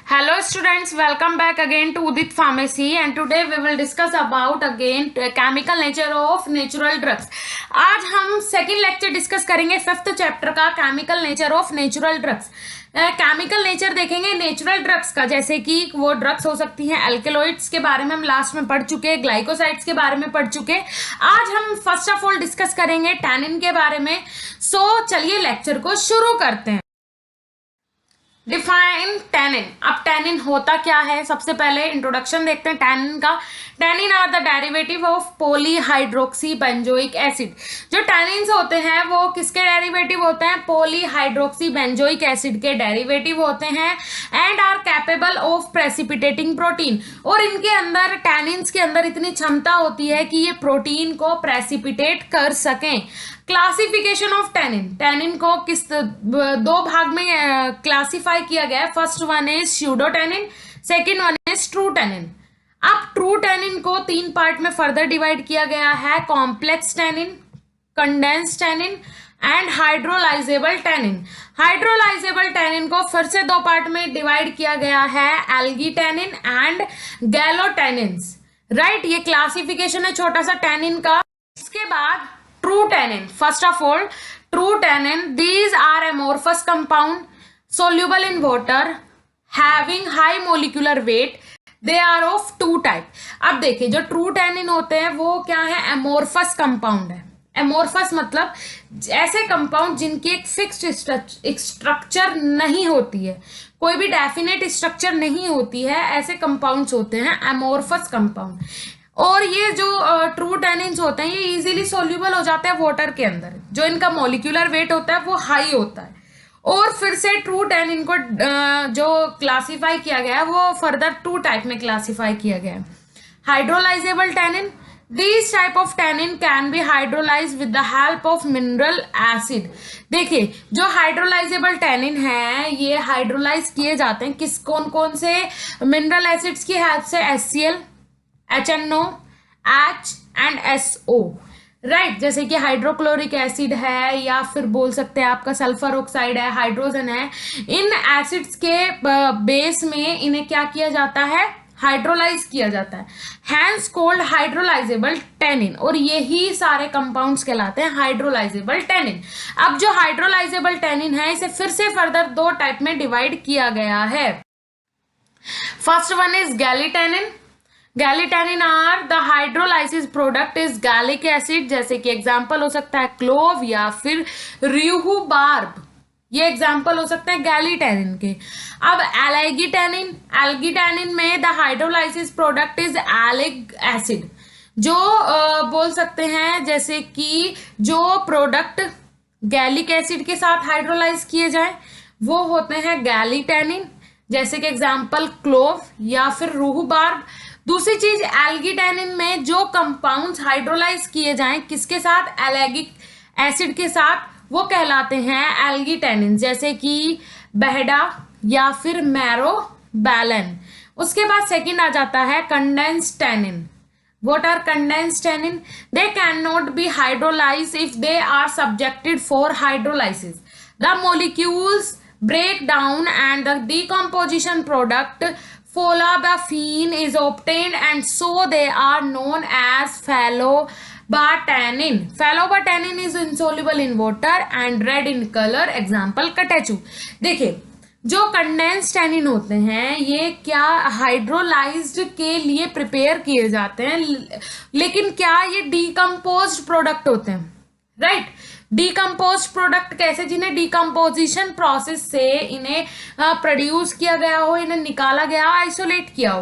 Hello students, welcome back again to Udit Pharmacy and today we will discuss about again chemical nature of natural drugs. आज हम second lecture discuss करेंगे fifth chapter का chemical nature of natural drugs. Chemical nature देखेंगे natural drugs का, जैसे कि वो drugs हो सकती हैं एल्केलॉइड्स के बारे में हम लास्ट में पढ़ चुके, ग्लाइकोसाइड्स के बारे में पढ़ चुके. आज हम फर्स्ट ऑफ ऑल डिस्कस करेंगे टैनिन के बारे में. सो चलिए लेक्चर को शुरू करते हैं. Define tannin. अब टैनिन होता क्या है, सबसे पहले इंट्रोडक्शन देखते हैं टैनिन का. Tannin are the derivative of polyhydroxy benzoic acid. जो टैनिन्स होते हैं वो किसके डेरिवेटिव होते हैं? पॉलीहाइड्रोक्सी बेंजोइक एसिड के डेरिवेटिव होते हैं and are capable of precipitating protein. और इनके अंदर टैनिन्स के अंदर इतनी क्षमता होती है कि ये प्रोटीन को प्रेसिपिटेट कर सकें. Classification of tannin. टैनिन को किस दो भाग में क्लासिफाई किया गया है. First one is pseudo tannin, second one is true tannin. अब ट्रू टैनिन को तीन पार्ट में फर्दर डिवाइड किया गया है. Complex tannin, condense tannin and hydrolysable tannin. Hydrolysable tannin को फिर से दो पार्ट में डिवाइड किया गया है, एल्गी टैनिन एंड गैलोटैनिन्स. राइट, ये क्लासिफिकेशन है छोटा सा टैनिन का. इसके बाद true tannin. First of all, true tannin, these are amorphous compound soluble in water having high molecular weight. They are of two type. अब देखिए जो true tannin होते हैं वो क्या है? amorphous compound है. amorphous मतलब ऐसे कंपाउंड जिनकी एक फिक्स्ड स्ट्रक्चर नहीं होती है, कोई भी डेफिनेट स्ट्रक्चर नहीं होती है, ऐसे कंपाउंड्स होते हैं amorphous कंपाउंड. और ये जो ट्रू टैनिन्स होते हैं ये इजीली सोल्यूबल हो जाते हैं वाटर के अंदर. जो इनका मॉलिक्यूलर वेट होता है वो हाई होता है. और फिर से ट्रू टैनिन को जो क्लासिफाई किया गया है वो फर्दर टू टाइप में क्लासिफाई किया गया है. Hydrolysable tannin. This type of tannin can be hydrolyse with the help of mineral acid. देखिए जो हाइड्रोलाइजेबल टैनिन है ये हाइड्रोलाइज किए जाते हैं किस कौन कौन से मिनरल एसिड्स की हेल्प से? HCl, HNO, H and SO. Right, जैसे कि हाइड्रोक्लोरिक एसिड है या फिर बोल सकते हैं आपका सल्फर ऑक्साइड है, हाइड्रोजन है. इन एसिड्स के बेस में इन्हें क्या किया जाता है? हाइड्रोलाइज किया जाता है. Hence called hydrolysable tannin. और यही सारे कंपाउंड्स कहलाते हैं हाइड्रोलाइजेबल टैनिन. अब जो हाइड्रोलाइजेबल टैनिन है इसे फिर से फर्दर दो टाइप में डिवाइड किया गया है. First one is gallitannin. Gallitannin are the hydrolysis product is gallic acid. जैसे कि एग्जांपल हो सकता है क्लोव या फिर र्यूबार्ब. ये एग्जांपल हो सकते हैं गैलीटैनिन के. अब एल्गीटैनिन. एल्गीटैनिन में the hydrolysis product is ellagic acid. जो बोल सकते हैं जैसे कि जो प्रोडक्ट गैलिक एसिड के साथ हाइड्रोलाइज किए जाए वो होते हैं गैलीटैनिन. जैसे कि एग्जांपल क्लोव या फिर रूबार्ब. दूसरी चीज एल्गीटैनिन में जो कंपाउंड्स हाइड्रोलाइज किए जाएं किसके साथ? एलेगिक एसिड के साथ, वो कहलाते हैं एल्गीटैनिन. जैसे कि बेहडा या फिर मैरोबैलन. उसके बाद सेकंड आ जाता है condensed tannin. What are condensed tannin? They cannot be hydrolyzed if they are subjected for hydrolysis. The molecules break down and the decomposition product phalobaphene is obtained and so they are known as phalobatannin. Phalobatannin is insoluble in water and red in color. Example catechu. देखिए जो condense tannin होते हैं ये क्या hydrolysed के लिए prepare किए जाते हैं, लेकिन क्या ये डीकम्पोज्ड प्रोडक्ट होते हैं. राइट, डीकम्पोज्ड प्रोडक्ट कैसे? जिन्हें डीकम्पोजिशन प्रोसेस से इन्हें प्रोड्यूस किया गया हो, इन्हें निकाला गया, आइसोलेट किया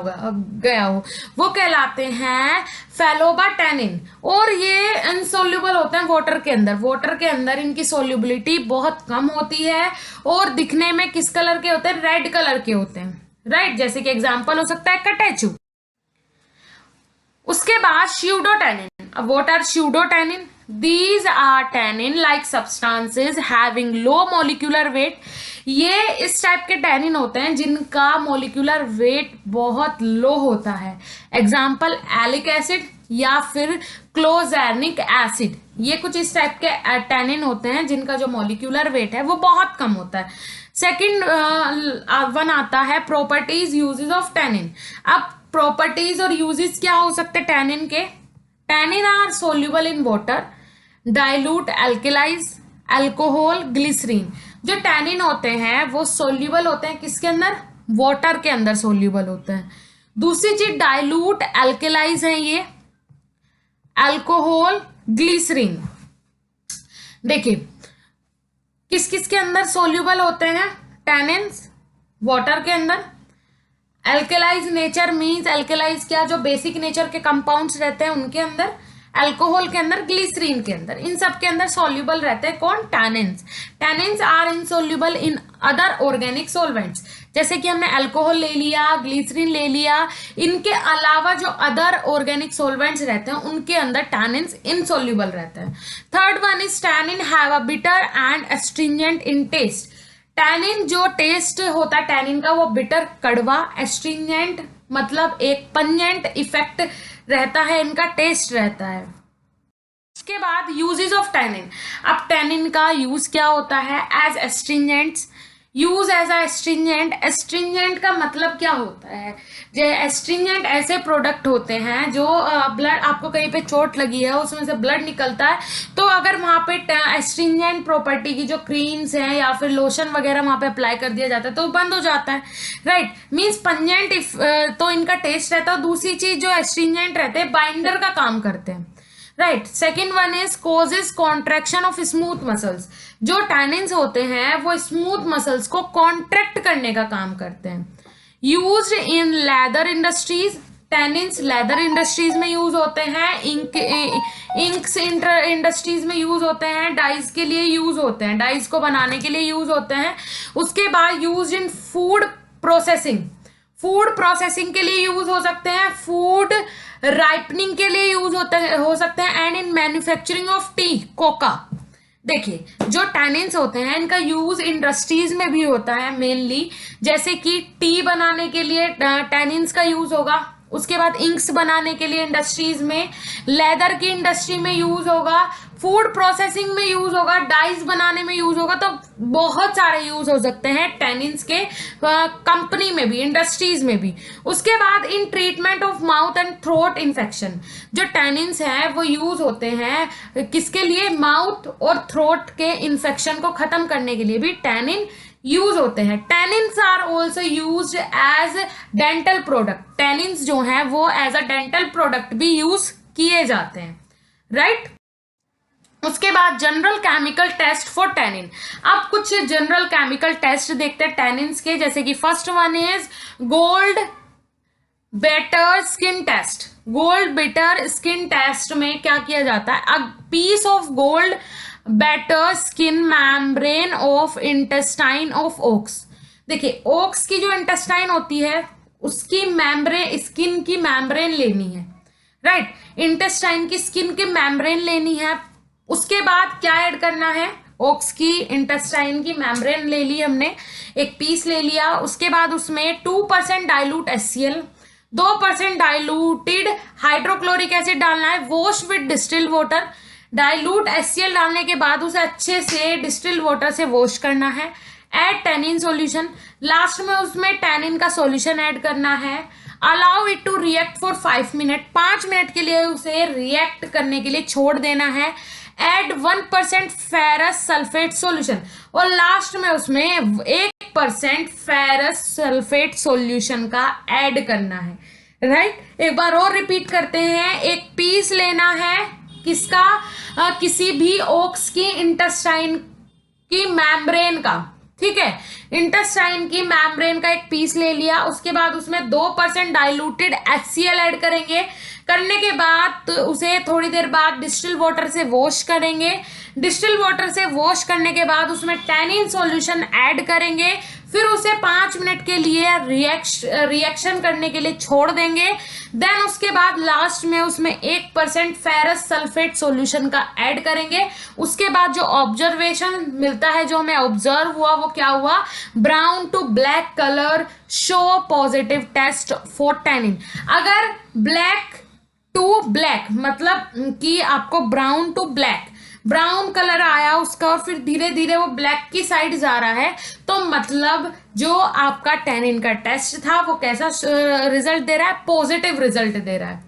गया हो, वो कहलाते हैं फेलोबाटैनिन. और ये इनसोल्यूबल होते हैं वाटर के अंदर. वाटर के अंदर इनकी सोल्यूबिलिटी बहुत कम होती है और दिखने में किस कलर के होते हैं? रेड कलर के होते हैं. राइट, जैसे कि एग्जांपल हो सकता है कटेचू. उसके बाद स्यूडोटैनिन. अब what are pseudotannin? These are tannin like substances having low molecular weight. ये इस टाइप के टैनिन होते हैं जिनका मोलिकुलर वेट बहुत लो होता है. एग्जाम्पल एलिक एसिड या फिर क्लोजेनिक एसिड. ये कुछ इस टाइप के टैनिन होते हैं जिनका जो मोलिकुलर वेट है वो बहुत कम होता है. सेकंड वन आता है प्रॉपर्टीज यूजेस ऑफ टैनिन। अब प्रॉपर्टीज और यूजेस क्या हो सकते हैं टैनिन के? Tannin are soluble in water, dilute, alkalis, alcohol, glycerine. जो टैनिन होते हैं वो सोल्यूबल होते हैं किसके अंदर? वाटर के अंदर सोल्यूबल होते हैं। दूसरी चीज डाइल्यूट, एल्केलाइज है ये, अल्कोहल, ग्लिसरीन। देखिए किस किस के अंदर सोल्यूबल होते हैं टैनिन्स? वाटर के अंदर। एल्केलाइज नेचर मीन्स एल्केलाइज क्या, जो बेसिक नेचर के कंपाउंड्स रहते हैं उनके अंदर। अल्कोहल के अंदर, ग्लिसरीन के अंदर, इन सब के अंदर सॉल्युबल रहते हैं कौन? Tannins. Tannins are insoluble in other organic solvents. जैसे कि हमने अल्कोहल ले लिया, ग्लिसरीन ले लिया, इनके अलावा जो अदर ऑर्गेनिक सॉल्वेंट्स रहते हैं उनके अंदर टैनिन्स इनसॉल्युबल रहते हैं। Third one is tannin have a bitter and astringent in taste. Tannin जो टेस्ट होता है टैनिन का वो बिटर, कड़वा, एस्ट्रिंजेंट मतलब एक पंजेंट इफेक्ट रहता है, इनका टेस्ट रहता है। इसके बाद यूजेस ऑफ टैनिन। अब टैनिन का यूज क्या होता है? As astringents, use as a astringent. Astringent का मतलब क्या होता है? जो एस्ट्रिंजेंट ऐसे प्रोडक्ट होते हैं जो ब्लड, आपको कहीं पे चोट लगी है उसमें से ब्लड निकलता है, तो अगर वहां पे एस्ट्रिंजेंट प्रॉपर्टी की जो क्रीम्स हैं या फिर लोशन वगैरह वहां पे अप्लाई कर दिया जाता है तो बंद हो जाता है, राइट। मीन्स पंजेंट तो इनका टेस्ट रहता है। दूसरी चीज जो एस्ट्रिंजेंट रहते हैं बाइंडर का काम करते हैं, right. Second one is causes contraction of smooth muscles. जो टैनिन्स होते हैं वो स्मूथ मसल्स को कॉन्ट्रैक्ट करने का काम करते हैं। Used in leather industries. Tannins leather industries में यूज होते हैं, इंक्स इंडस्ट्रीज में यूज होते हैं, डाइज के लिए यूज होते हैं, डाइज को बनाने के लिए यूज होते हैं। उसके बाद use in food processing. Food processing के लिए यूज हो सकते हैं, फूड राइपनिंग के लिए यूज हो सकते हैं, and in manufacturing of T, Coca. देखिए जो टैनिन्स होते हैं इनका यूज इंडस्ट्रीज में भी होता है मेनली, जैसे कि टी बनाने के लिए टैनिन्स का यूज होगा, उसके बाद इंक्स बनाने के लिए इंडस्ट्रीज में, लेदर की इंडस्ट्री में यूज होगा, फूड प्रोसेसिंग में यूज होगा, डाइज बनाने में यूज होगा। तो बहुत सारे यूज हो सकते हैं टैनिन्स के कंपनी में भी, इंडस्ट्रीज में भी। उसके बाद in treatment of mouth and throat infection. जो टैनिन्स हैं वो यूज होते हैं किसके लिए? माउथ और थ्रोट के इन्फेक्शन को खत्म करने के लिए भी टैनिन यूज होते हैं। Tannins are also use as dental product. Tannins जो हैं वो एज अ डेंटल प्रोडक्ट भी यूज किए जाते हैं, राइट। उसके बाद general chemical test for tannin. अब कुछ जनरल केमिकल टेस्ट देखते हैं टैनिन्स के, जैसे कि first one is gold beater skin test. Gold beater skin test में क्या किया जाता है? A piece of gold beater skin membrane of intestine of ox. देखिए ओक्स की जो इंटेस्टाइन होती है उसकी मैम्ब्रेन, स्किन की मैम्ब्रेन लेनी है, राइट। इंटेस्टाइन की स्किन की मैम्ब्रेन लेनी है। उसके बाद क्या ऐड करना है? ओक्स की इंटेस्टाइन की मेम्ब्रेन ले ली हमने, एक पीस ले लिया। उसके बाद उसमें 2% dilute HCl, 2% diluted hydrochloric acid डालना है, wash with distilled water. Dilute HCl डालने के बाद उसे अच्छे से डिस्टिल्ड वाटर से वॉश करना है। ऐड टैनिन सॉल्यूशन, लास्ट में उसमें टैनिन का सॉल्यूशन ऐड करना है। Allow it to react for 5 minute, 5 minute के लिए उसे रिएक्ट करने के लिए छोड़ देना है। एड 1% फेरस सल्फेट सॉल्यूशन, और लास्ट में उसमें 1% फेरस सल्फेट सॉल्यूशन का ऐड करना है, राइट। एक बार और रिपीट करते हैं। एक पीस लेना है किसका? किसी भी ओक्स की इंटेस्टाइन की मेम्ब्रेन का, ठीक है। इंटेस्टाइन की मेम्ब्रेन का एक पीस ले लिया। उसके बाद उसमें 2% डाइल्यूटेड HCl ऐड करेंगे। करने के बाद उसे थोड़ी देर बाद डिस्टिल वाटर से वॉश करेंगे। डिस्टिल वाटर से वॉश करने के बाद उसमें टैनिन सॉल्यूशन ऐड करेंगे। फिर उसे 5 मिनट के लिए रिएक्शन करने के लिए छोड़ देंगे। देन उसके बाद लास्ट में उसमें 1% फेरस सल्फेट सॉल्यूशन का ऐड करेंगे। उसके बाद जो ऑब्जर्वेशन मिलता है, जो हमें ऑब्जर्व हुआ, वो क्या हुआ? Brown to black colour show positive test for tannin. अगर ब्लैक टू ब्लैक मतलब कि आपको brown to black brown colour आया उसका और फिर धीरे धीरे वो ब्लैक की साइड जा रहा है, तो मतलब जो आपका टैनिन का टेस्ट था वो कैसा रिजल्ट दे रहा है, पॉजिटिव रिजल्ट दे रहा है,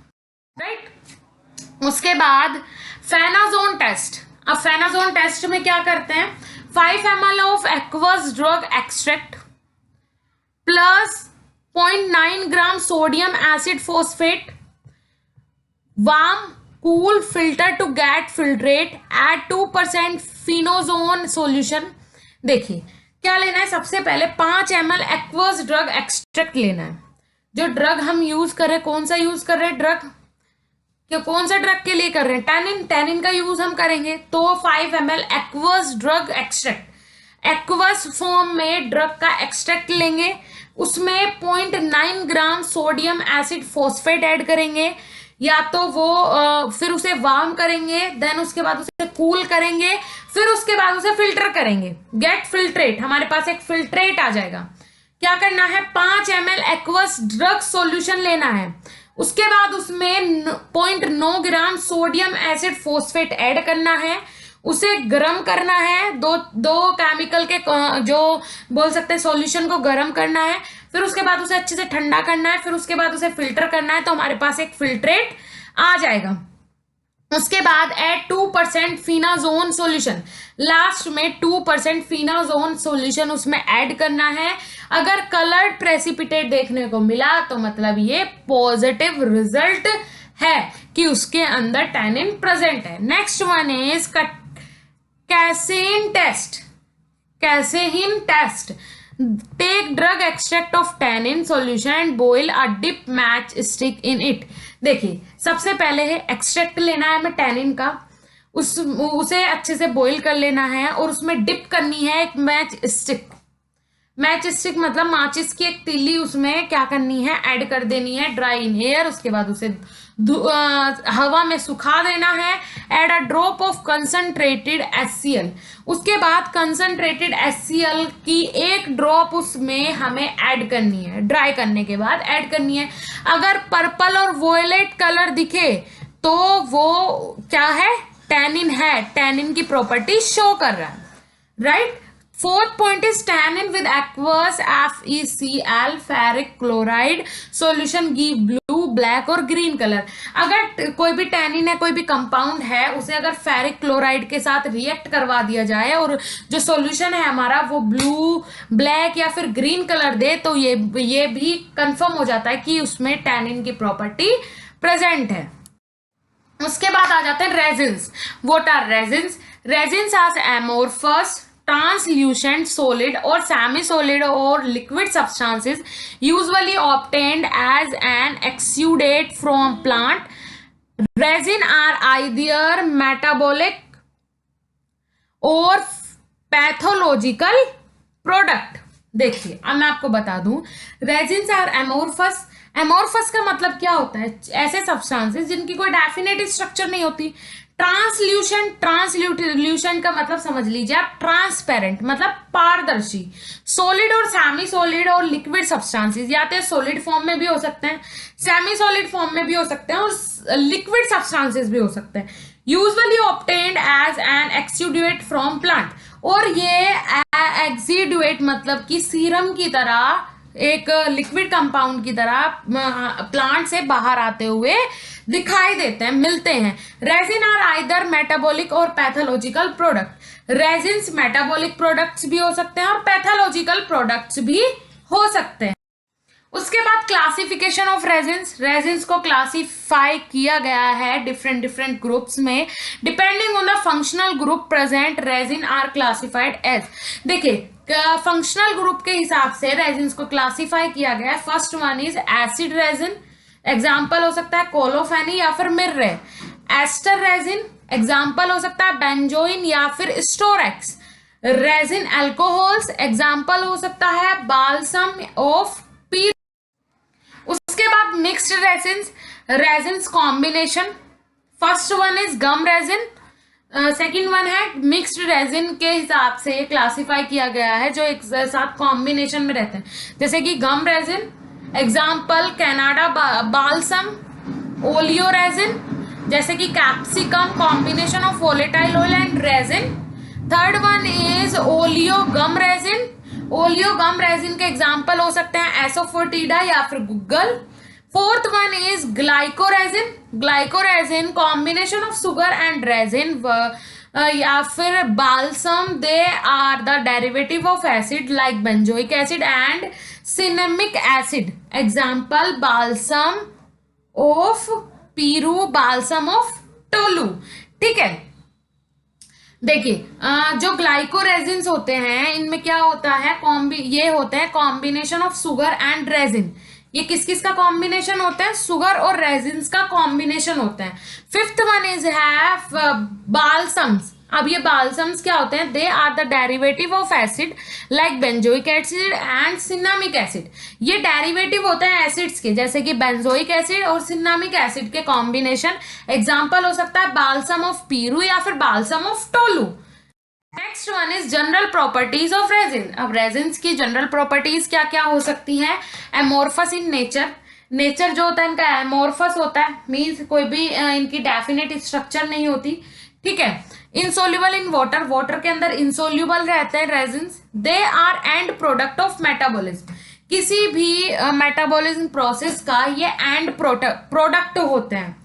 राइट। उसके बाद फेनाजोन टेस्ट। अब फेनाजोन टेस्ट में क्या करते हैं, 5 ml of aqueous drug extract plus 0.9 gram sodium acid phosphate, warm cool filter to get filtrate, add 2% phenazone solution. देखिए क्या लेना है, सबसे पहले 5 ml एक्वस ड्रग एक्सट्रैक्ट लेना है। जो ड्रग हम यूज कर रहे हैं, कौन सा यूज कर रहे हैं ड्रग, क्या कौन सा ड्रग के लिए कर रहे हैं, टैनिन, टैनिन का यूज हम करेंगे, तो 5 ml aqueous drug extract, aqueous form में ड्रग का एक्सट्रैक्ट लेंगे, उसमें 0.9 gram sodium acid phosphate add करेंगे, या तो वो फिर उसे वार्म करेंगे, देन उसके बाद उसे कूल करेंगे, फिर उसके बाद उसे फिल्टर करेंगे, गेट फिल्ट्रेट, हमारे पास एक फिल्ट्रेट आ जाएगा। क्या करना है, 5 ml एक्वस ड्रग सॉल्यूशन लेना है, उसके बाद उसमें 0.9 gram sodium acid phosphate add करना है, उसे गर्म करना है, दो केमिकल के जो बोल सकते हैं सॉल्यूशन को गर्म करना है, फिर उसके बाद उसे अच्छे से ठंडा करना है, फिर उसके बाद उसे फिल्टर करना है, तो हमारे पास एक फिल्ट्रेट आ जाएगा। उसके बाद ऐड 2% फिनाजोन सॉल्यूशन, लास्ट में 2% फिनाजोन सॉल्यूशन उसमें ऐड करना है। अगर कलर्ड प्रेसिपिटेट देखने को मिला तो मतलब ये पॉजिटिव रिजल्ट है कि उसके अंदर टैनिन प्रेजेंट है। Next one is casein test. Casein test, take drug extract of tannin solution and boil a dip match stick in it. देखिए सबसे पहले है एक्सट्रैक्ट लेना है हमें टैनिन का, उसे अच्छे से बॉईल कर लेना है और उसमें डिप करनी है एक मैच स्टिक। मैच स्टिक मतलब माचिस की एक तीली, उसमें क्या करनी है, ऐड कर देनी है ड्राई इन एयर, उसके बाद उसे हवा में सुखा देना है। Add a drop of concentrated HCl, उसके बाद कंसंट्रेटेड HCl की एक ड्रॉप उसमें हमें ऐड करनी है, ड्राई करने के बाद ऐड करनी है। अगर पर्पल और वोयलेट कलर दिखे तो वो क्या है, टैनिन है, टैनिन की प्रॉपर्टी शो कर रहा है, right. Fourth point is tannin with aqueous FeCl ferric chloride solution give blue, black और ग्रीन कलर। अगर कोई भी टैनिन है, कोई भी कंपाउंड है, उसे अगर फेरिक क्लोराइड के साथ रिएक्ट करवा दिया जाए और जो सॉल्यूशन है हमारा वो ब्लू, ब्लैक या फिर ग्रीन कलर दे, तो ये भी कंफर्म हो जाता है कि उसमें टैनिन की प्रॉपर्टी प्रेजेंट है। उसके बाद आ जाते हैं resins. What are resins? Resins are amorphous, translucent, solid or semi-solid or liquid substances usually obtained as an exudate from plant. Resin are either metabolic or pathological product. देखिए अब मैं आपको बता दूं, रेजिन्स आर एमोर्फस। एमोर्फस का मतलब क्या होता है, ऐसे सब्सटेंसेस जिनकी कोई डेफिनेट स्ट्रक्चर नहीं होती। ट्रांसल्यूशन, ट्रांसल्यूशन का मतलब समझ लीजिए आप, ट्रांसपेरेंट मतलब पारदर्शी। सॉलिड और सेमी सॉलिड और लिक्विड सब्सटेंसेस या तो सॉलिड फॉर्म में भी हो सकते हैं, सेमी सॉलिड फॉर्म में भी हो सकते हैं और लिक्विड सब्सटेंसेस भी हो सकते हैं। Usually obtained as an exudate from plant, और ये एक्सुडेट मतलब कि सीरम की तरह, एक लिक्विड कंपाउंड की तरह प्लांट से बाहर आते हुए दिखाई देते हैं, मिलते हैं। रेजिन आर आइदर मेटाबॉलिक और pathological product. Resins metabolic products भी हो सकते हैं और पैथोलॉजिकल प्रोडक्ट्स भी हो सकते हैं। उसके बाद क्लासिफिकेशन ऑफ रेजिन्स। रेजिन्स को क्लासिफाई किया गया है डिफरेंट ग्रुप्स में। Depending on the functional group present, resin are classified as. देखिए फंक्शनल ग्रुप के हिसाब से रेजिन्स को क्लासिफाई किया गया है। First one is acid resin, example हो सकता है कोलोफेनी या फिर मिर्रे। एस्टर रेजिन, एग्जाम्पल हो सकता है बेंजोइन या फिर स्टोरेक्स। रेजिन अल्कोहल्स, एग्जाम्पल हो सकता है बाल्सम ऑफ पील। उसके बाद mixed resins, resins combination. First one is gum resin, second one है मिक्स्ड रेजिन के हिसाब से क्लासिफाई किया गया है, जो एक साथ कॉम्बिनेशन में रहते हैं, जैसे कि gum resin, example Canada balsam, oleo resin, जैसे कि capsicum, combination of volatile oil and resin. Third one is oleo gum resin. Oleo gum resin के एग्जाम्पल हो सकते हैं एसोफोटिडा या फिर guggul. Fourth one is glycoresin. Glycoresin combination of sugar and resin या फिर balsam, they are the derivative of acid like benzoic acid and cinnamic acid. Example balsam of Peru, balsam of tolu. ठीक है, देखिए जो ग्लाइकोरेजिन्स होते हैं इनमें क्या होता है, ये होते हैं combination of sugar and resin. ये किस किस का कॉम्बिनेशन होता है, शुगर और रेजिन्स का कॉम्बिनेशन होता है। फिफ्थ वन इज है बाल्सम्स। अब ये बाल्सम्स क्या होते हैं, they are the derivative of acid like benzoic acid and cinnamic acid. ये डेरिवेटिव होते हैं एसिड्स के, जैसे कि बेंजोइक एसिड और सिनामिक एसिड के कॉम्बिनेशन। एग्जाम्पल हो सकता है बाल्सम ऑफ पीरू या फिर balsam of Tolu. Next one is general properties of resin. अब रेजिन्स की जनरल प्रॉपर्टीज क्या क्या हो सकती हैं, एमोर्फस इन नेचर। नेचर जो होता है इनका एमोर्फस होता है, मीन्स कोई भी इनकी डेफिनेट स्ट्रक्चर नहीं होती। ठीक है, इंसोल्यूबल इन वाटर, वाटर के अंदर इंसोल्यूबल रहते हैं resins. They are end product of metabolism, किसी भी मेटाबॉलिज्म प्रोसेस का ये एंड प्रोडक्ट होते हैं।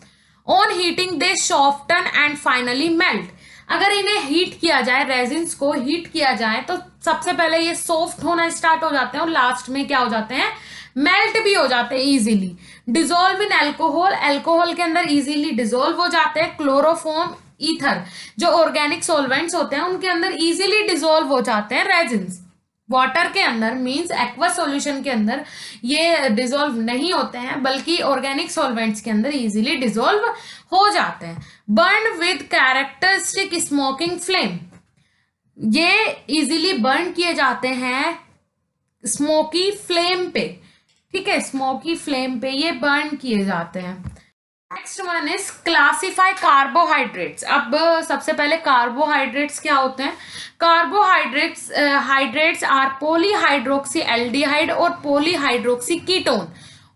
On heating they soften and finally melt. अगर इन्हें हीट किया जाए, रेजिन्स को हीट किया जाए, तो सबसे पहले ये सॉफ्ट होना स्टार्ट हो जाते हैं और लास्ट में क्या हो जाते हैं, मेल्ट भी हो जाते हैं easily. Dissolve in alcohol, alcohol के अंदर इजीली डिजोल्व हो जाते हैं। क्लोरोफॉर्म, ईथर, जो ऑर्गेनिक सॉल्वेंट्स होते हैं उनके अंदर इजीली डिजोल्व हो जाते हैं रेजिन्स। वाटर के अंदर मींस एक्वस सॉल्यूशन के अंदर ये डिजोल्व नहीं होते हैं, बल्कि ऑर्गेनिक सॉल्वेंट्स के अंदर इजीली डिजोल्व हो जाते हैं। Burn with characteristic smoking flame, ये इजीली बर्न किए जाते हैं स्मोकी फ्लेम पे। ठीक है, स्मोकी फ्लेम पे ये बर्न किए जाते हैं। Next one is classify carbohydrates. अब सबसे पहले कार्बोहाइड्रेट्स क्या होते हैं, हाइड्रेट्स आर पॉलीहाइड्रोक्सी एल्डिहाइड और पॉलीहाइड्रोक्सी कीटोन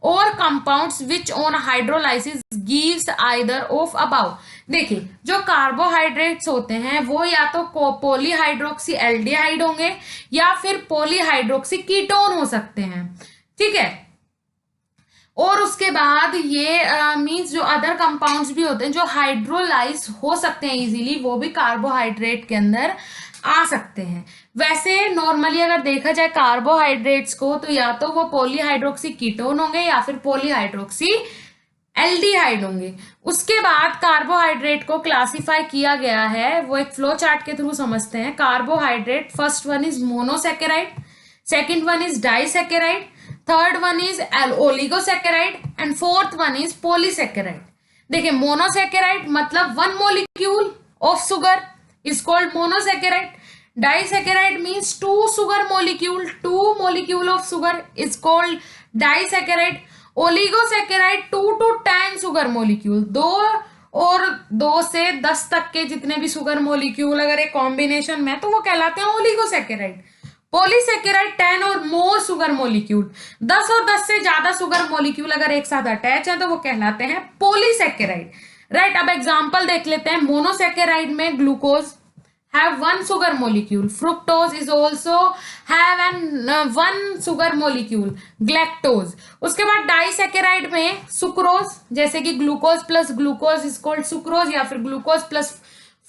और compounds which on hydrolysis gives either of about. देखिए जो कार्बोहाइड्रेट्स होते हैं वो या तो पॉलीहाइड्रोक्सी एल्डिहाइड होंगे या फिर पॉलीहाइड्रोक्सी कीटोन हो सकते हैं। ठीक है, और उसके बाद ये मींस जो अदर कंपाउंड्स भी होते हैं जो हाइड्रोलाइज हो सकते हैं इजीली, वो भी कार्बोहाइड्रेट के अंदर आ सकते हैं। वैसे नॉर्मली अगर देखा जाए कार्बोहाइड्रेट्स को, तो या तो वो पॉलीहाइड्रोक्सी कीटोन होंगे या फिर पॉलीहाइड्रोक्सी एल्डिहाइड होंगे। उसके बाद कार्बोहाइड्रेट को क्लासिफाई किया गया है, वो एक फ्लो चार्ट के थ्रू समझते हैं। Carbohydrate, first one is monosaccharide, second one is disaccharide, third one is oligosaccharide and fourth one is polysaccharide. देखिए मोनोसैकेराइड मतलब one molecule of sugar is called monosaccharide. Disaccharide means two sugar molecule, two molecule of sugar is called disaccharide. Oligosaccharide 2 to 10 sugar molecule, 2 से 10 तक के जितने भी sugar molecule अगर एक combination में तो वो कहलाते हैं ओलिगोसैकेराइड। पॉलीसैकेराइड 10 और मोर सुगर मोलिक्यूल, 10 और 10 से ज्यादा सुगर मोलिक्यूल अगर एक साथ अटैच है तो वो कहलाते हैं पॉलीसैकेराइड। राइट, अब एग्जांपल देख लेते हैं। मोनोसैकेराइड में glucose have one sugar molecule, fructose is also have one sugar molecule, galactose। उसके बाद डाइसैकेराइड में सुक्रोज, जैसे कि glucose plus glucose is called sucrose या फिर glucose plus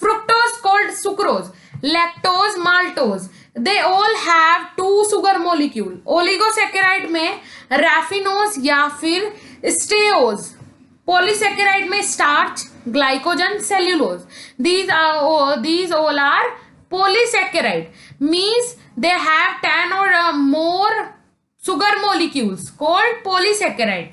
fructose called sucrose. Lactose, maltose, they all have 2 sugar molecule। Oligosaccharide में raffinose या फिर स्टेओज। पॉलीसैकेराइड में starch, glycogen, cellulose, these all are polysaccharide, means they have 10 or more sugar molecules called polysaccharide।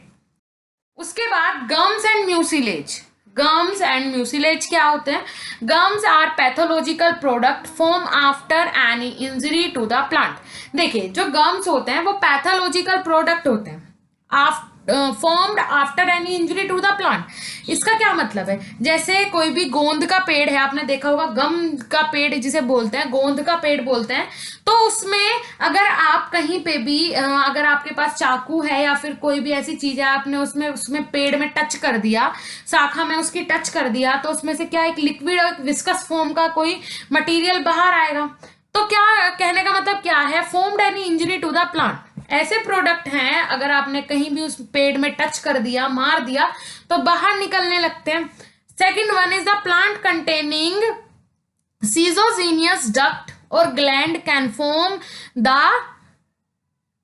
उसके बाद gums and mucilage. Gums and mucilage क्या होते हैं, gums are pathological product form after any injury to the plant. देखिए जो gums होते हैं वो पैथोलॉजिकल प्रोडक्ट होते हैं formed after any injury to the plant। इसका क्या मतलब है, जैसे कोई भी गोंद का पेड़ है, आपने देखा होगा गम का पेड़ जिसे बोलते हैं, गोंद का पेड़ बोलते हैं, तो उसमें अगर आप कहीं पे भी अगर आपके पास चाकू है या फिर कोई भी ऐसी चीज है, आपने उसमें पेड़ में टच कर दिया, शाखा में उसकी टच कर दिया, तो उसमें से क्या एक लिक्विड और विस्कस फॉर्म का कोई मटेरियल बाहर आएगा। तो क्या कहने का मतलब क्या है, formed any injury to the plant, ऐसे प्रोडक्ट हैं अगर आपने कहीं भी उस पेड़ में टच कर दिया, मार दिया, तो बाहर निकलने लगते हैं। Second one is the plant containing schizogenous duct और gland can form the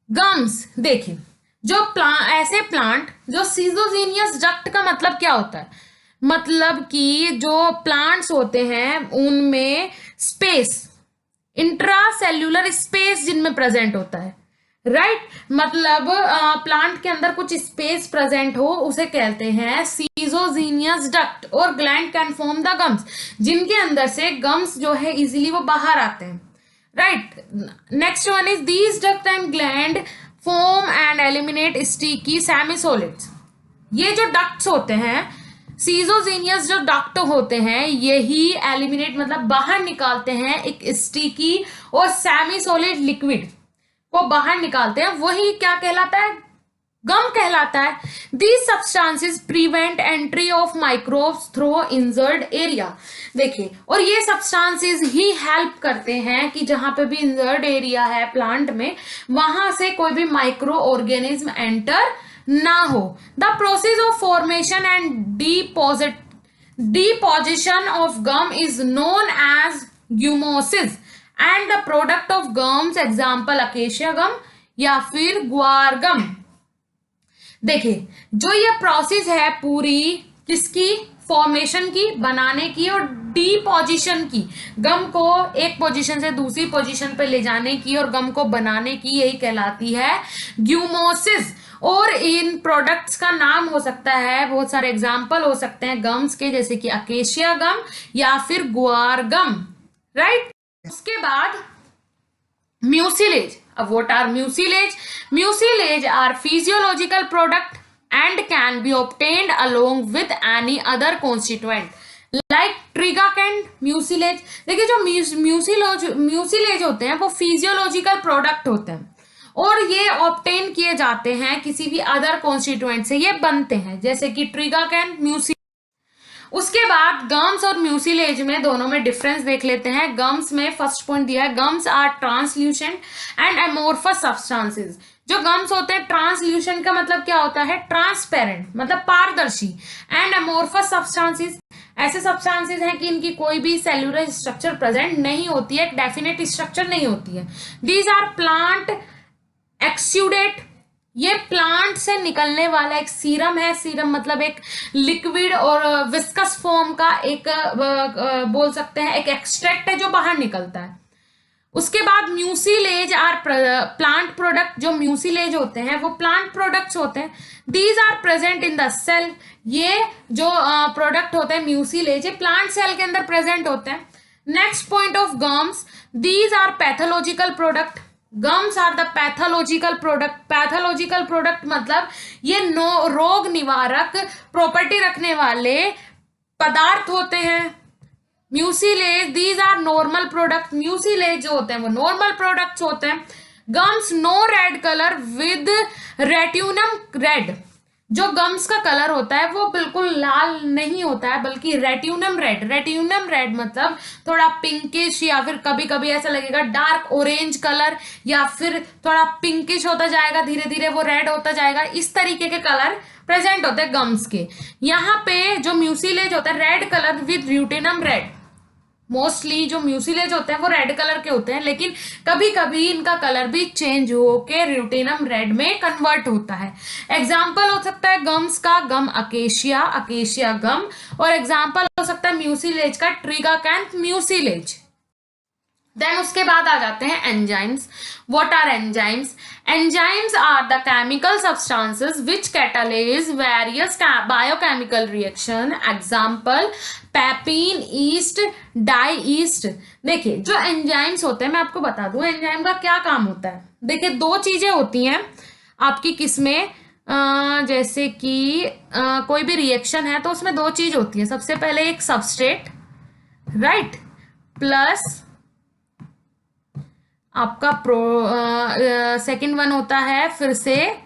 gums. देखिए जो ऐसे प्लांट जो सीजोजीनियस डक्ट का मतलब क्या होता है, मतलब कि जो प्लांट्स होते हैं उनमें स्पेस, इंट्रासेल्यूलर स्पेस जिनमें प्रेजेंट होता है, राइट, मतलब प्लांट के अंदर कुछ स्पेस प्रेजेंट हो उसे कहते हैं सीजोजीनियस डक्ट, और gland can form the gums, जिनके अंदर से गम्स जो है इजीली वो बाहर आते हैं, right. Next one is these duct and gland form and eliminate sticky semi solids. ये जो डक्ट्स होते हैं, सीजोजीनियस जो डक्ट होते हैं, यही एलिमिनेट मतलब बाहर निकालते हैं एक स्टिकी और सेमी सॉलिड लिक्विड को बाहर निकालते हैं, वही क्या कहलाता है, गम कहलाता है। These substances prevent entry of microbes through injured area. देखिए, और ये सब्सटेंसेस ही हेल्प करते हैं कि जहां पे भी इंजर्ड एरिया है प्लांट में, वहां से कोई भी माइक्रो ऑर्गेनिज्म एंटर ना हो। The process of formation and deposition of gum is known as gummosis and the product of gums example acacia gum या फिर ग्वार गम। देखिए जो ये प्रोसेस है पूरी किसकी, फॉर्मेशन की, बनाने की और डिपोजिशन की, गम को एक पोजीशन से दूसरी पोजीशन पे ले जाने की और गम को बनाने की, यही कहलाती है ग्यूमोसिस। और इन प्रोडक्ट्स का नाम हो सकता है, बहुत सारे एग्जाम्पल हो सकते हैं गम्स के, जैसे कि अकेशिया गम या फिर ग्वार गम, राइट। उसके बाद म्यूसिलेज। अब what are mucilage? Mucilage are physiological product and can be obtained along with any other constituent like trigacant mucilage। देखिए जो म्यूसिलेज होते हैं वो फिजियोलॉजिकल प्रोडक्ट होते हैं और ये ऑब्टेन किए जाते हैं किसी भी अदर कॉन्स्टिट्यूएंट से, ये बनते हैं जैसे कि ट्रिगाकैंट, म्यूसिलेज। उसके बाद गम्स और म्यूसिलेज में दोनों में डिफरेंस देख लेते हैं। गम्स में फर्स्ट पॉइंट दिया है, gums are translucent and amorphous substances. जो गम्स होते हैं, ट्रांसल्यूसेंट का मतलब क्या होता है, ट्रांसपेरेंट मतलब पारदर्शी, एंड एमोर्फस सब्सटेंसेस ऐसे सब्सटेंसेस हैं कि इनकी कोई भी सेल्यूलर स्ट्रक्चर प्रेजेंट नहीं होती है, एक डेफिनेट स्ट्रक्चर नहीं होती है। दीज आर प्लांट एक्सुडेट, ये प्लांट से निकलने वाला एक सीरम है। सीरम मतलब एक लिक्विड और विस्कस फॉर्म का एक बोल सकते हैं एक एक्सट्रैक्ट है जो बाहर निकलता है। उसके बाद म्यूसिलेज आर प्लांट प्रोडक्ट। जो म्यूसिलेज होते हैं वो प्लांट प्रोडक्ट्स होते हैं। These are present in the cell. ये जो प्रोडक्ट होते हैं म्यूसिलेज, ये प्लांट सेल के अंदर प्रेजेंट होते हैं। Next point of gums, these are pathological product. Gums are the pathological product. Pathological product मतलब ये रोग निवारक प्रॉपर्टी रखने वाले पदार्थ होते हैं। Mucilage, these are normal product. Mucilage जो होते हैं वो नॉर्मल प्रोडक्ट्स होते हैं। Gums no red colour with ruthenium red. जो गम्स का कलर होता है वो बिल्कुल लाल नहीं होता है बल्कि रेट्यूनम रेड। रेट्यूनम रेड मतलब थोड़ा पिंकिश या फिर कभी कभी ऐसा लगेगा डार्क ऑरेंज कलर, या फिर थोड़ा पिंकिश होता जाएगा, धीरे धीरे वो रेड होता जाएगा। इस तरीके के कलर प्रेजेंट होते हैं गम्स के। यहाँ पे जो म्यूसिलेज होता है red colour with ruthenium red. Mostly जो म्यूसिलेज होते हैं वो रेड कलर के होते हैं, लेकिन कभी कभी इनका कलर भी चेंज होके र्यूटेनम रेड में कन्वर्ट होता है। एग्जाम्पल हो सकता है गम्स का गम अकेशिया, अकेशिया गम, और एग्जाम्पल हो सकता है म्यूसिलेज का ट्रिगाकैंथ म्यूसिलेज। देन उसके बाद आ जाते हैं enzymes. What are enzymes? Enzymes are the chemical substances which catalyse various biochemical reaction. Example papain, yeast, dry yeast. देखिए जो एंजाइम्स होते हैं मैं आपको बता दूं एंजाइम का क्या काम होता है। देखिए दो चीजें होती हैं आपकी किसमें, जैसे कि कोई भी रिएक्शन है तो उसमें दो चीज होती है। सबसे पहले एक सबस्ट्रेट, राइट, प्लस आपका सेकंड वन होता है, फिर से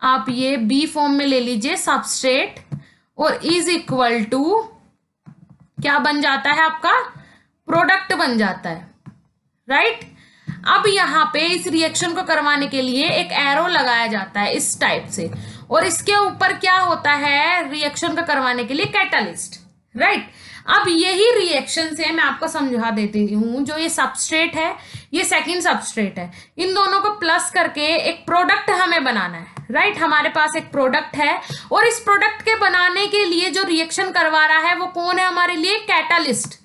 आप ये बी फॉर्म में ले लीजिए सबस्ट्रेट, और इज इक्वल टू क्या बन जाता है आपका, प्रोडक्ट बन जाता है, राइट। अब यहाँ पे इस रिएक्शन को करवाने के लिए एक एरो लगाया जाता है इस टाइप से, और इसके ऊपर क्या होता है रिएक्शन को करवाने के लिए, कैटलिस्ट, राइट। अब यही रिएक्शन से मैं आपको समझा देती हूँ, जो ये सबस्ट्रेट है, ये सेकंड सबस्ट्रेट है, इन दोनों को प्लस करके एक प्रोडक्ट हमें बनाना है, राइट। हमारे पास एक प्रोडक्ट है, और इस प्रोडक्ट के बनाने के लिए जो रिएक्शन करवा रहा है वो कौन है हमारे लिए, कैटलिस्ट,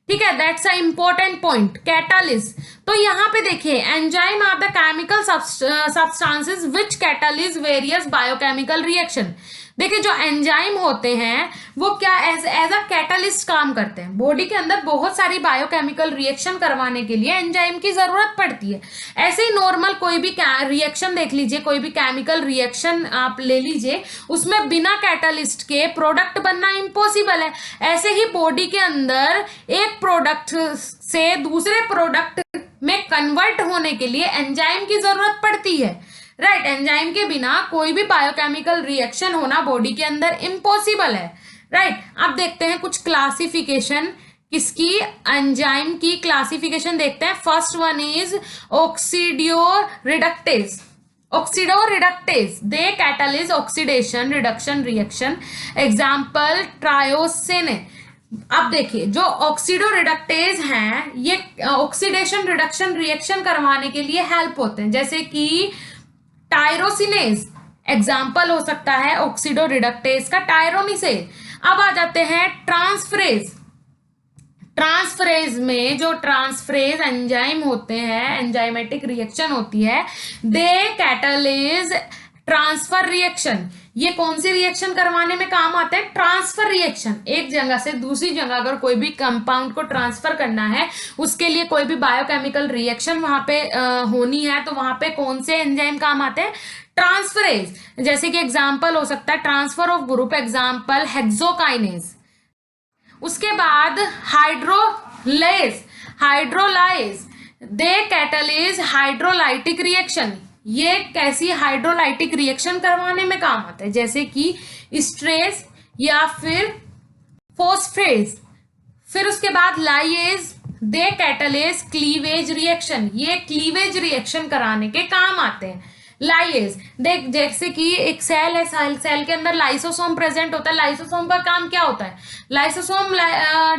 ठीक है। That's a important point, catalyst. तो यहाँ पे देखिए, enzyme are the chemical substances which catalyst various biochemical reaction. देखिए जो एंजाइम होते हैं वो क्या एज अ कैटलिस्ट काम करते हैं। बॉडी के अंदर बहुत सारी बायोकेमिकल रिएक्शन करवाने के लिए एंजाइम की जरूरत पड़ती है। ऐसे ही नॉर्मल कोई भी रिएक्शन देख लीजिए, कोई भी केमिकल रिएक्शन आप ले लीजिए, उसमें बिना कैटलिस्ट के प्रोडक्ट बनना इम्पॉसिबल है। ऐसे ही बॉडी के अंदर एक प्रोडक्ट से दूसरे प्रोडक्ट में कन्वर्ट होने के लिए एंजाइम की जरूरत पड़ती है, राइट। एंजाइम के बिना कोई भी बायोकेमिकल रिएक्शन होना बॉडी के अंदर इम्पॉसिबल है, राइट। अब देखते हैं कुछ क्लासिफिकेशन किसकी, एंजाइम की क्लासिफिकेशन देखते हैं। First one is oxidoreductase. Oxidoreductase they catalyst oxidation reduction reaction, example tyrosine. अब देखिए जो ऑक्सीडोरिडक्टेज हैं ये ऑक्सीडेशन रिडक्शन रिएक्शन करवाने के लिए हेल्प होते हैं, जैसे कि टायरोसिनेज एग्जाम्पल हो सकता है ऑक्सीडोरिडक्टेज का, टायरोसिनेज। अब आ जाते हैं ट्रांसफरेज। ट्रांसफरेज में जो ट्रांसफरेज एंजाइम होते हैं, एंजाइमेटिक रिएक्शन होती है, दे कैटलिस्ट ट्रांसफर रिएक्शन। ये कौन सी रिएक्शन करवाने में काम आते हैं, ट्रांसफर रिएक्शन। एक जगह से दूसरी जगह अगर कोई भी कंपाउंड को ट्रांसफर करना है, उसके लिए कोई भी बायोकेमिकल रिएक्शन वहां पे होनी है, तो वहां पे कौन से एंजाइम काम आते हैं, ट्रांसफरेज। जैसे कि एग्जांपल हो सकता है transfer of group, example hexokinase. उसके बाद हाइड्रोलाइज। हाइड्रोलाइज दे कैटलिस्ट हाइड्रोलाइटिक रिएक्शन। ये कैसी हाइड्रोलाइटिक रिएक्शन करवाने में काम आता है, जैसे कि स्ट्रेस या फिर फॉस्फेज। फिर उसके बाद लाइएज दे कैटलिस्ट क्लीवेज रिएक्शन। ये क्लीवेज रिएक्शन कराने के काम आते हैं। लाइएज देख, जैसे कि एक सेल है, सेल के अंदर लाइसोसोम प्रेजेंट होता है। लाइसोसोम का काम क्या होता है, lysosome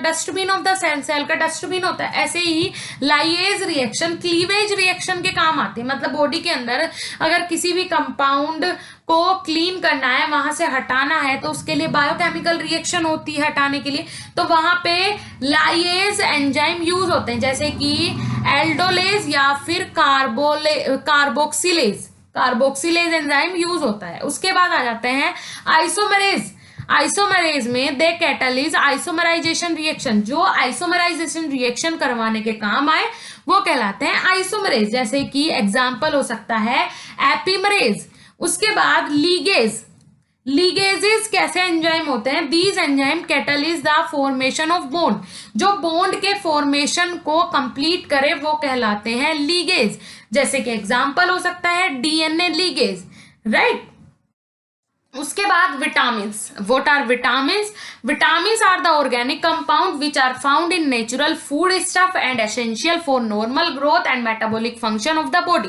dustbin of the cell, cell का डस्टबिन होता है। ऐसे ही लाइएज रिएक्शन क्लीवेज रिएक्शन के काम आते हैं। मतलब बॉडी के अंदर अगर किसी भी कंपाउंड को क्लीन करना है, वहां से हटाना है, तो उसके लिए बायोकेमिकल रिएक्शन होती है हटाने के लिए, तो वहां पे लाइएज एंजाइम यूज होते हैं, जैसे कि एल्डोलेज या फिर कार्बोक्सिलेज। कार्बोक्सिलेज एंजाइम यूज होता है। उसके बाद आ जाते हैं आइसोमेरेज। आइसोमेरेज में दे कैटलिस्ट आइसोमराइजेशन रिएक्शन। जो आइसोमराइजेशन रिएक्शन करवाने के काम आए वो कहलाते हैं आइसोमेरेज, जैसे कि एग्जांपल हो सकता है एपीमरेज। उसके बाद लीगेज। लीगेजेस कैसे एंजाइम होते हैं, these enzyme catalyst the formation of bond. जो बॉन्ड के फॉर्मेशन को कंप्लीट करे वो कहलाते हैं लीगेज, जैसे कि एग्जांपल हो सकता है डीएनए लीगेज, राइट। उसके बाद vitamins. What are vitamins, vitamins are the organic compound which are found in natural food stuff and essential for normal growth and metabolic function of the body.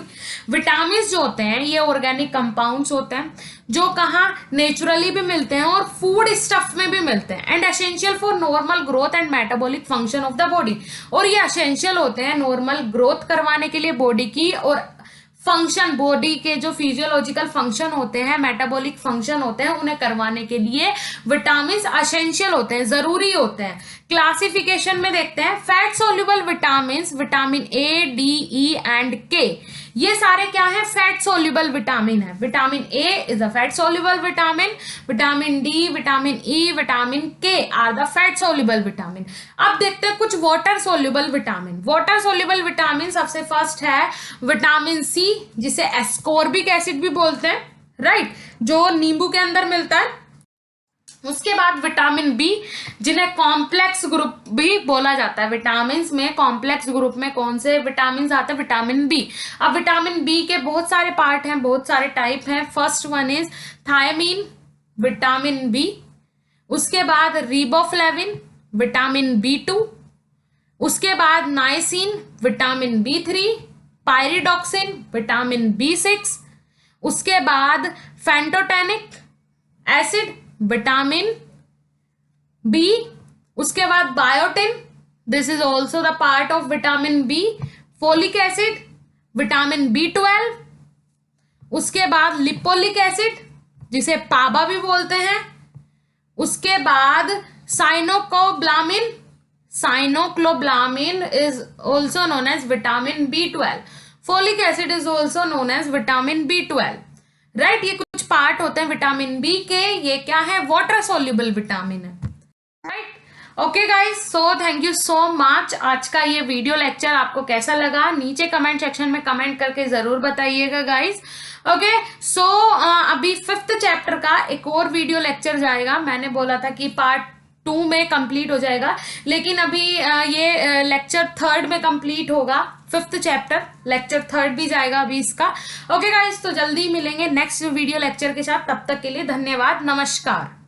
Vitamins जो होते हैं ये organic compounds होते हैं जो कहाँ नेचुरली भी मिलते हैं और फूड स्टफ में भी मिलते हैं, and essential for normal growth and metabolic function of the body. और ये एसेंशियल होते हैं नॉर्मल ग्रोथ करवाने के लिए बॉडी की, और फंक्शन बॉडी के जो फिजियोलॉजिकल फंक्शन होते हैं, मेटाबॉलिक फंक्शन होते हैं, उन्हें करवाने के लिए विटामिन्स एसेंशियल होते हैं, जरूरी होते हैं। क्लासिफिकेशन में देखते हैं fat soluble vitamins, vitamin A, D, E and K. ये सारे क्या है, फैट सोल्यूबल विटामिन है। Vitamin A is a fat soluble vitamin, vitamin D, vitamin E, vitamin K are the fat soluble vitamin. अब देखते हैं कुछ water soluble vitamin. Water soluble vitamin सबसे फर्स्ट है विटामिन सी, जिसे एस्कॉर्बिक एसिड भी बोलते हैं, राइट। जो नींबू के अंदर मिलता है। उसके बाद विटामिन बी, जिन्हें कॉम्प्लेक्स ग्रुप भी बोला जाता है। विटामिन में कॉम्प्लेक्स ग्रुप में कौन से विटामिन आते हैं? Vitamin B. अब विटामिन बी के बहुत सारे पार्ट हैं, बहुत सारे टाइप हैं। First one is thiamine, vitamin B. उसके बाद रिबोफ्लेविन, विटामिन B2। उसके बाद niacin, vitamin B3। Pyridoxine, vitamin B6। उसके बाद फैंटोटेनिक एसिड, विटामिन बी। उसके बाद biotin, this is also the part of vitamin B. Folic acid, vitamin B12। उसके बाद लिपोलिक एसिड, जिसे पाबा भी बोलते हैं। उसके बाद cyanocobalamin, cyanocobalamin is also known as vitamin B12। Folic acid is also known as vitamin B12। Right, ये कुछ पार्ट होते हैं विटामिन बी के। ये क्या है? वाटर सोल्यूबल विटामिन है। Right, okay guys, so thank you so much. आज का ये वीडियो लेक्चर आपको कैसा लगा? नीचे कमेंट सेक्शन में कमेंट करके जरूर बताइएगा गाइज। ओके, सो अभी 5th चैप्टर का एक और वीडियो लेक्चर जाएगा। मैंने बोला था कि पार्ट 2 में कंप्लीट हो जाएगा, लेकिन अभी ये लेक्चर 3rd में कंप्लीट होगा। 5th चैप्टर लेक्चर 3rd भी जाएगा अभी इसका। ओके गाइज, तो जल्दी मिलेंगे नेक्स्ट वीडियो लेक्चर के साथ। तब तक के लिए धन्यवाद, नमस्कार।